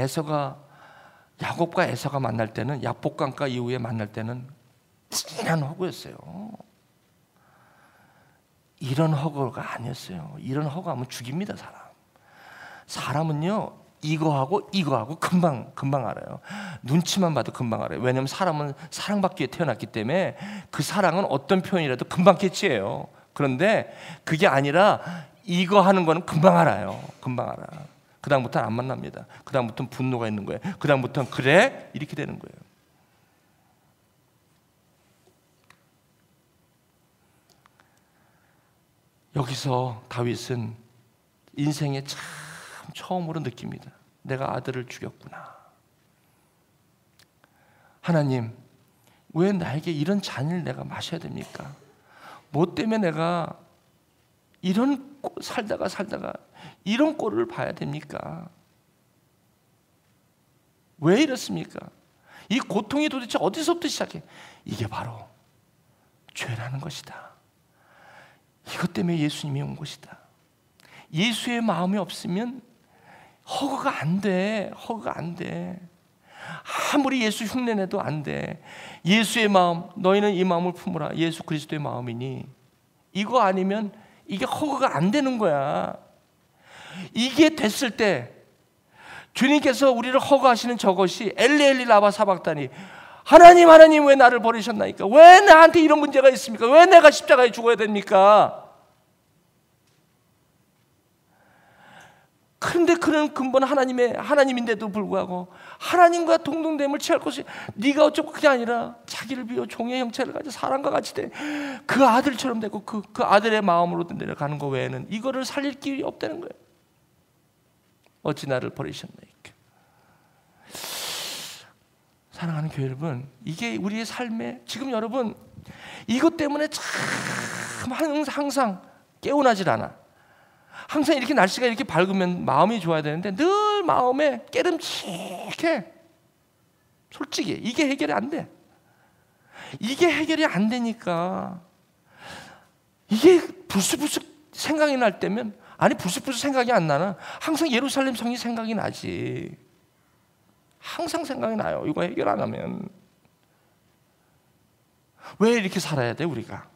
야곱과 에서가 만날 때는 야복강가 이후에 만날 때는 진한 허구였어요. 이런 허구가 아니었어요. 이런 허구하면 죽입니다. 사람은요 이거하고 금방 알아요. 눈치만 봐도 금방 알아요. 왜냐하면 사람은 사랑받기 위해 태어났기 때문에 그 사랑은 어떤 표현이라도 금방 캐치해요. 그런데 그게 아니라 이거 하는 거는 금방 알아요. 금방 알아. 그 다음부터는 안 만납니다. 그 다음부터는 분노가 있는 거예요. 그 다음부터는 그래? 이렇게 되는 거예요. 여기서 다윗은 인생에 참 처음으로 느낍니다. 내가 아들을 죽였구나. 하나님, 왜 나에게 이런 잔을 내가 마셔야 됩니까? 뭐 때문에 내가 이런 살다가 이런 꼴을 봐야 됩니까? 왜 이렇습니까? 이 고통이 도대체 어디서부터 시작해? 이게 바로 죄라는 것이다. 이것 때문에 예수님이 온 것이다. 예수의 마음이 없으면 허그가 안 돼. 허그가 안 돼. 아무리 예수 흉내내도 안 돼. 예수의 마음, 너희는 이 마음을 품으라. 예수 그리스도의 마음이니. 이거 아니면 이게 허그가 안 되는 거야. 이게 됐을 때 주님께서 우리를 허그하시는 저것이 엘리 라마 사박다니, 하나님 하나님 왜 나를 버리셨나이까? 왜 나한테 이런 문제가 있습니까? 왜 내가 십자가에 죽어야 됩니까? 그런데 그런 근본 하나님인데도 불구하고 하나님과 동등됨을 취할 것이, 네가 어쩌고 그게 아니라 자기를 비워 종의 형체를 가지고 사람과 같이 돼 그 아들처럼 되고 그 아들의 마음으로 내려가는 거 외에는 이거를 살릴 길이 없다는 거예요. 어찌 나를 버리셨나이까? 사랑하는 교회 여러분, 이게 우리의 삶에 지금 여러분 이것 때문에 참 항상 깨어나질 않아. 항상 이렇게 날씨가 이렇게 밝으면 마음이 좋아야 되는데 늘 마음에 깨름칙해. 솔직히 이게 해결이 안 돼. 이게 해결이 안 되니까 이게 불쑥불쑥 생각이 날 때면, 아니 불쑥불쑥 생각이 안 나나? 항상 예루살렘 성이 생각이 나지. 항상 생각이 나요. 이거 해결 안 하면. 왜 이렇게 살아야 돼 우리가?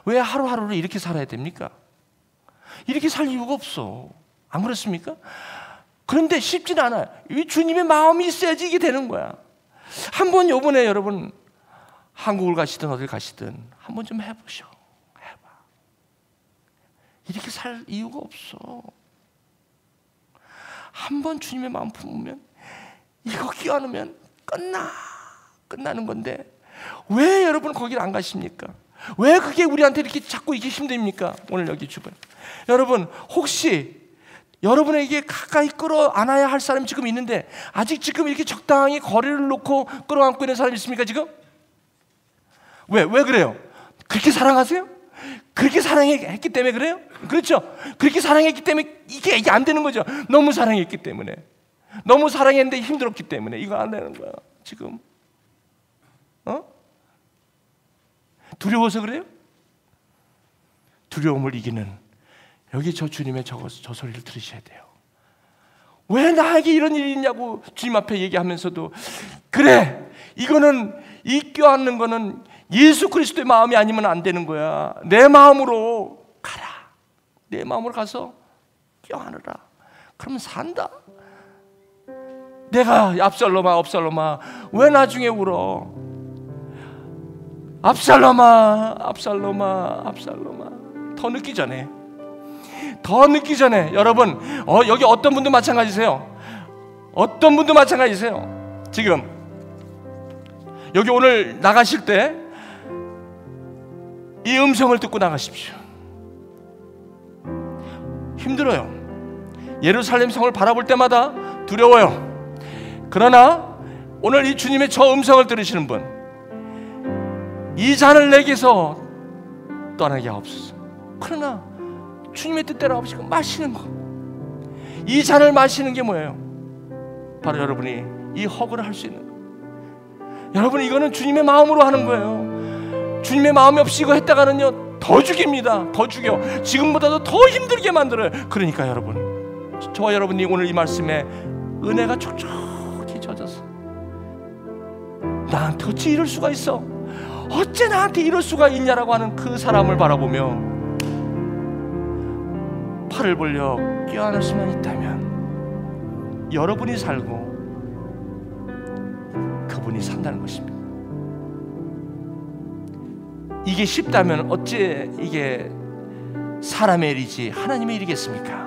왜 하루하루를 이렇게 살아야 됩니까? 이렇게 살 이유가 없어. 안 그렇습니까? 그런데 쉽진 않아요. 이 주님의 마음이 있어야지 이게 되는 거야. 한번 요번에 여러분 한국을 가시든 어딜 가시든 한번 좀 해보셔. 해봐. 이렇게 살 이유가 없어. 한번 주님의 마음 품으면, 이거 끼워놓으면 끝나는 건데 왜 여러분 거기를 안 가십니까? 왜 그게 우리한테 이렇게 자꾸 이게 힘듭니까? 오늘 여기 주변 여러분, 혹시 여러분에게 가까이 끌어안아야 할 사람이 지금 있는데 아직 지금 이렇게 적당히 거리를 놓고 끌어안고 있는 사람이 있습니까 지금? 왜 그래요? 그렇게 사랑하세요? 그렇게 사랑했기 때문에 그래요? 그렇죠? 그렇게 사랑했기 때문에 이게 안 되는 거죠. 너무 사랑했기 때문에, 너무 사랑했는데 힘들었기 때문에 이거 안 되는 거야 지금. 두려워서 그래요? 두려움을 이기는 여기 저 주님의 저 소리를 들으셔야 돼요. 왜 나에게 이런 일이 있냐고 주님 앞에 얘기하면서도, 그래, 이거는 이 껴안는 거는 예수 그리스도의 마음이 아니면 안 되는 거야. 내 마음으로 가라. 내 마음으로 가서 껴안으라. 그러면 산다. 내가 압살롬아 왜 나중에 울어? 압살롬아 더 늦기 전에 여러분, 여기 어떤 분도 마찬가지세요. 지금 여기 오늘 나가실 때 이 음성을 듣고 나가십시오. 힘들어요. 예루살렘 성을 바라볼 때마다 두려워요. 그러나 오늘 이 주님의 저 음성을 들으시는 분, 이 잔을 내게서 떠나게 하옵소서. 그러나 주님의 뜻대로 아버지가 마시는 거, 이 잔을 마시는 게 뭐예요? 바로 여러분이 이 허그를 할 수 있는 거. 여러분, 이거는 주님의 마음으로 하는 거예요. 주님의 마음이 없이 이거 했다가는요 더 죽입니다. 더 죽여. 지금보다도 더 힘들게 만들어요. 그러니까 여러분, 저와 여러분이 오늘 이 말씀에 은혜가 촉촉히 젖어서, 나한테 어찌 이럴 수가 있어, 어째 나한테 이럴 수가 있냐라고 하는 그 사람을 바라보며 팔을 벌려 껴안을 수만 있다면 여러분이 살고 그분이 산다는 것입니다. 이게 쉽다면 어째 이게 사람의 일이지 하나님의 일이겠습니까?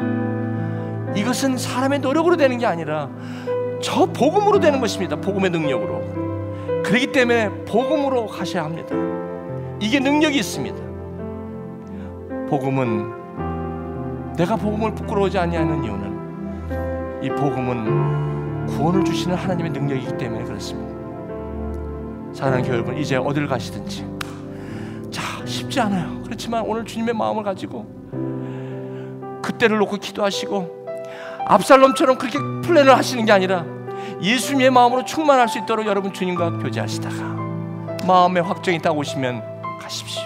이것은 사람의 노력으로 되는 게 아니라 저 복음으로 되는 것입니다. 복음의 능력으로. 그렇기 때문에 복음으로 가셔야 합니다. 이게 능력이 있습니다. 복음은, 내가 복음을 부끄러워하지 아니하는 이유는 이 복음은 구원을 주시는 하나님의 능력이기 때문에 그렇습니다. 사랑하는 교회 여러분, 이제 어딜 가시든지, 자, 쉽지 않아요. 그렇지만 오늘 주님의 마음을 가지고 그때를 놓고 기도하시고, 압살롬처럼 그렇게 플랜을 하시는 게 아니라 예수님의 마음으로 충만할 수 있도록 여러분 주님과 교제하시다가 마음의 확정이 딱 오시면 가십시오.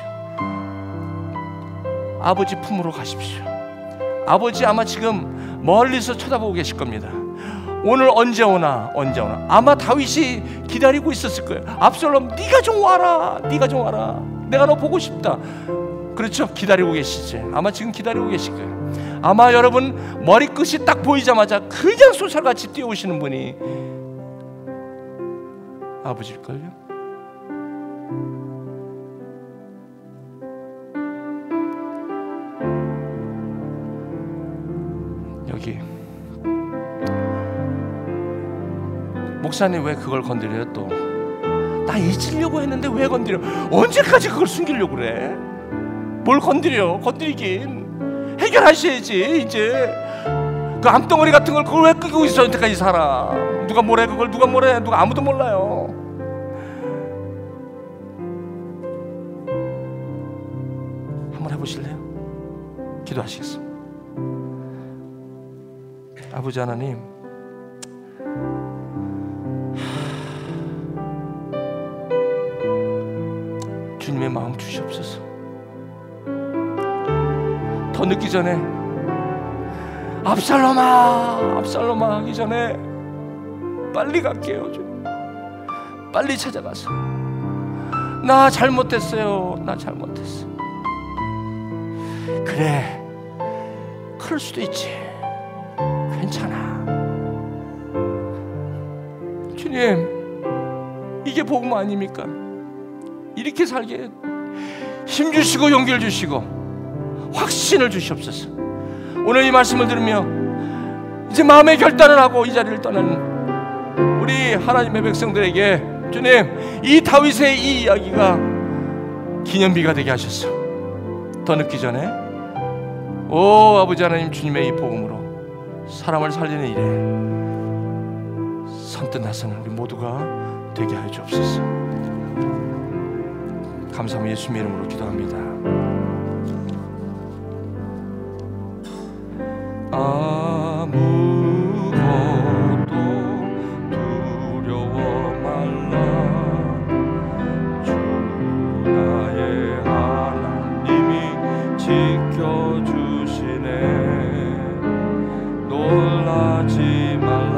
아버지 품으로 가십시오. 아버지 아마 지금 멀리서 쳐다보고 계실 겁니다. 오늘 언제 오나, 언제 오나. 아마 다윗이 기다리고 있었을 거예요. 압살롬, 네가 좀 와라, 네가 좀 와라, 내가 너 보고 싶다. 그렇죠? 기다리고 계시지. 아마 지금 기다리고 계실 거예요. 아마 여러분 머리끝이 딱 보이자마자 그냥 솟아같이 뛰어오시는 분이 아버지일걸요? 여기 목사님 왜 그걸 건드려요? 또 나 잊으려고 했는데 왜 건드려? 언제까지 그걸 숨기려고 그래? 뭘 건드려? 건드리긴 해결하셔야지. 이제 그 암덩어리 같은 걸 그걸 왜 끄고 있어? 언제까지 살아? 누가 뭐래? 그걸 누가 뭐래? 누가 아무도 몰라요. 한번 해보실래요? 기도하시겠습니다. 아버지 하나님, 주님의 마음 주시옵소서. 더 늦기 전에, 압살롬아, 압살롬아 하기 전에 빨리 갈게요. 주님, 빨리 찾아가서 나 잘못했어요, 나 잘못했어. 그래, 그럴 수도 있지. 괜찮아. 주님, 이게 복음 아닙니까? 이렇게 살게 힘주시고 용기를 주시고 확신을 주시옵소서. 오늘 이 말씀을 들으며 이제 마음의 결단을 하고 이 자리를 떠나는 우리 하나님의 백성들에게 주님, 이 다윗의 이 이야기가 기념비가 되게 하셨어. 더 늦기 전에 오 아버지 하나님, 주님의 이 복음으로 사람을 살리는 일에 선뜻 나서는 우리 모두가 되게 하여 주옵소서. 감사하며 예수님의 이름으로 기도합니다. 아무것도 두려워 말라. 주 나의 하나님이 지켜주시네. 놀라지 말라.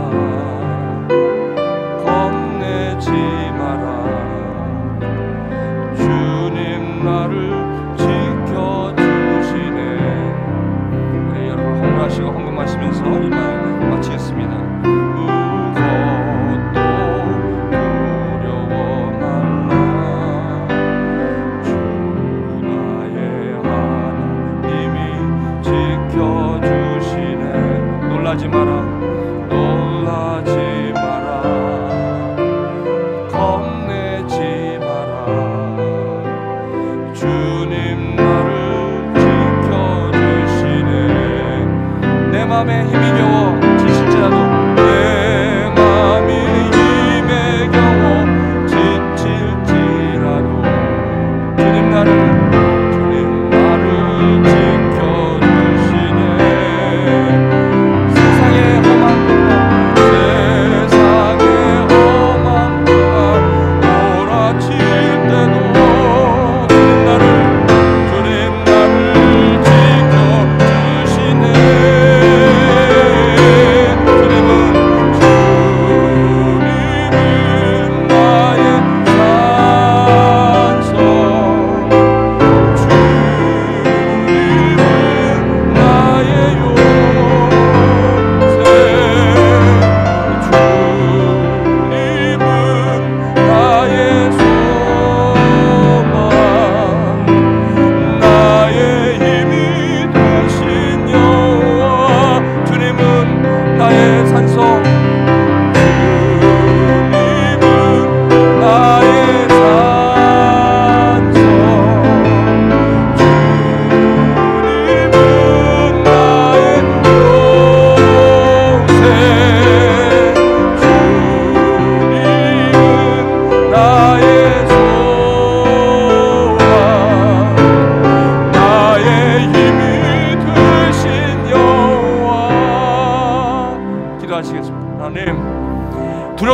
겁내지 마라. 주님 나를 지켜주시네. 네, 여러분 헌금하시고 헌금하시면서 이 말 마치겠습니다. 무것도 두려워 말라. 주 나의 하나님이 지켜주시네. 놀라지 마라. 놀라지 마라. 겁내지 마라. 주님 나를 지켜주시네. 내 맘에 힘이 겨워 지칠지라도, 내 맘이 힘에 겨워 지칠지라도 주님 나를 지켜주시네. 세상의 험한 동안 몰아칠 때도 주님 나를 지켜주시네.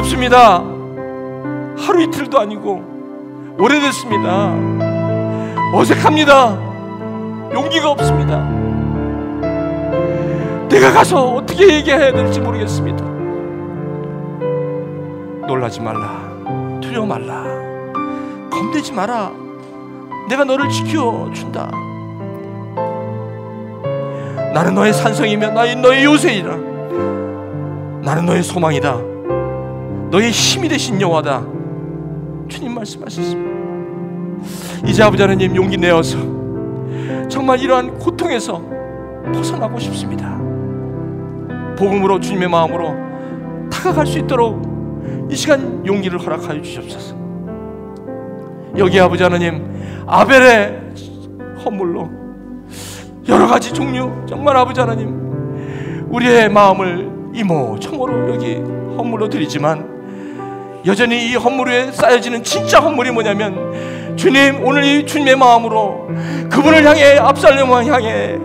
없습니다. 하루 이틀도 아니고 오래됐습니다. 어색합니다. 용기가 없습니다. 내가 가서 어떻게 얘기해야 될지 모르겠습니다. 놀라지 말라. 두려워 말라. 겁내지 마라. 내가 너를 지켜준다. 나는 너의 산성이며 너의 요새이라. 나는 너의 소망이다. 너의 힘이 되신 여호와다. 주님 말씀하셨습니다. 이제 아버지 하나님 용기 내어서 정말 이러한 고통에서 벗어나고 싶습니다. 복음으로 주님의 마음으로 다가갈 수 있도록 이 시간 용기를 허락하여 주시옵소서. 여기 아버지 하나님 아벨의 헌물로 여러 가지 종류 정말 아버지 하나님 우리의 마음을 이모청모로 여기 헌물로 드리지만 여전히 이 헌물 위에 쌓여지는 진짜 헌물이 뭐냐면 주님 오늘 이 주님의 마음으로 그분을 향해 압살롬을 향해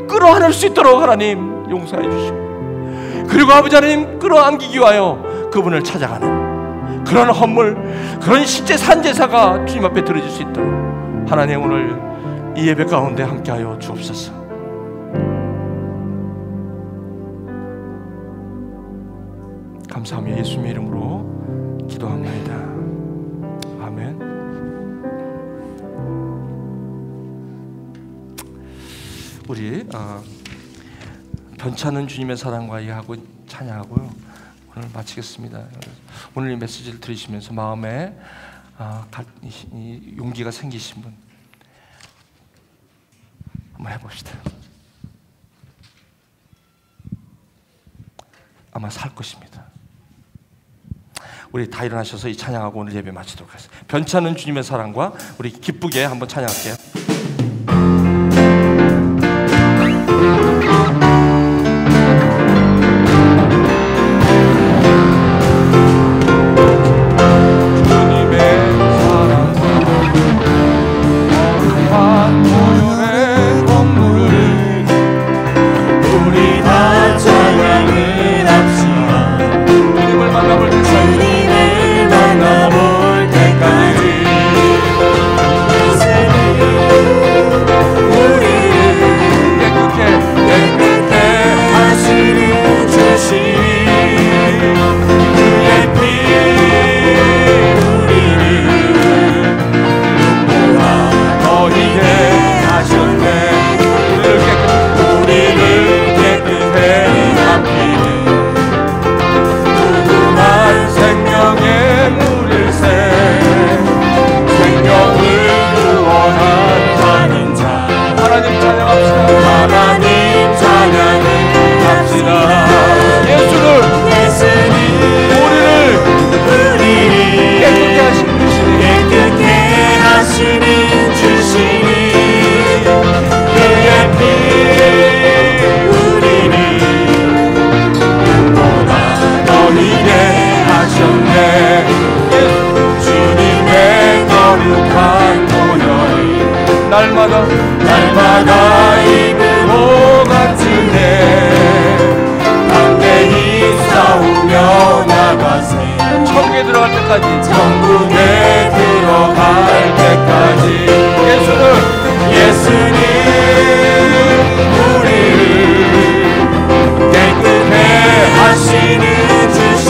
끌어안을 수 있도록 하나님 용서해 주시고 그리고 아버지 하나님 끌어안기기 위하여 그분을 찾아가는 그런 헌물 그런 실제 산제사가 주님 앞에 드려질 수 있도록 하나님 오늘 이 예배 가운데 함께하여 주옵소서. 감사하며 예수님의 이름으로 기도합니다. 아멘. 우리 변찮은 주님의 사랑과 이하고 찬양하고요. 오늘 마치겠습니다. 오늘 이 메시지를 들으시면서 마음에 용기가 생기신 분 한번 해봅시다. 아마 살 것입니다. 우리 다 일어나셔서 이 찬양하고 오늘 예배 마치도록 하겠습니다. 변찮은 주님의 사랑과 우리 기쁘게 한번 찬양할게요. 날마다 입으로 같으네 담대히 싸우며 나가세 천국에 들어갈 때까지 천국에 들어갈 때까지 예수는 우리를 깨끗해 하시는 주신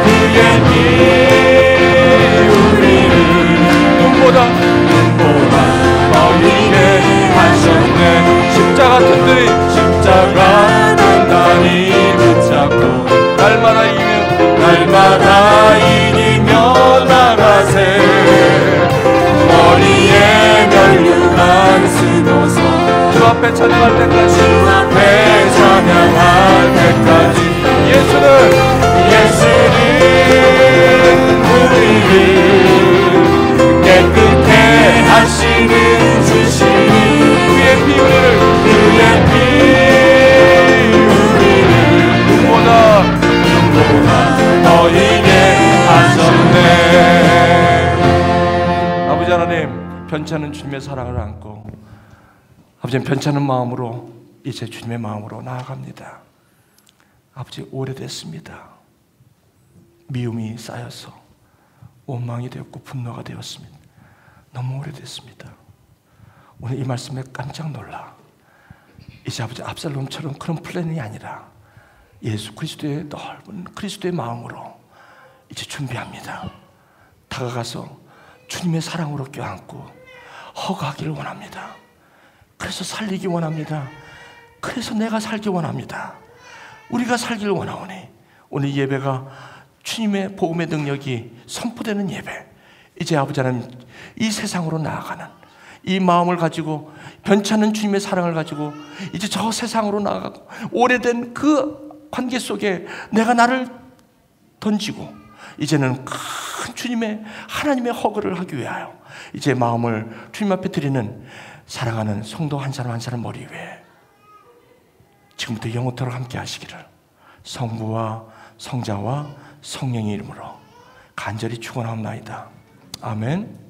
그의 피 우리를 눈보다 너희를 하셨네 십자가 단단히 붙잡고 날마다 이기며 나가세 머리에 면류관 쓰고서 주 앞에 찬양할 때까지 예수는 우리를 깨끗해 하시는 주신 그의 피 우리를 눈보다 너희에게 하셨네. 아버지 하나님 변찮은 주님의 사랑을 안고 아버지 변찮은 마음으로 이제 주님의 마음으로 나아갑니다. 아버지 오래됐습니다. 미움이 쌓여서 원망이 되었고 분노가 되었습니다. 너무 오래됐습니다. 오늘 이 말씀에 깜짝 놀라. 이제 아버지 압살롬처럼 그런 플랜이 아니라 예수 그리스도의 넓은 그리스도의 마음으로 이제 준비합니다. 다가가서 주님의 사랑으로 껴안고 허가하기를 원합니다. 그래서 살리기 원합니다. 그래서 내가 살기 원합니다. 우리가 살기를 원하오니 오늘 예배가 주님의 복음의 능력이 선포되는 예배, 이제 아버지 하나님 이 세상으로 나아가는 이 마음을 가지고 변치 않는 주님의 사랑을 가지고 이제 저 세상으로 나아가고 오래된 그 관계 속에 내가 나를 던지고 이제는 큰 주님의 하나님의 허그를 하기 위하여 이제 마음을 주님 앞에 드리는 사랑하는 성도 한 사람 한 사람 머리 위에 지금부터 영원토록 함께 하시기를 성부와 성자와 성령의 이름으로 간절히 축원하옵나이다. 아멘.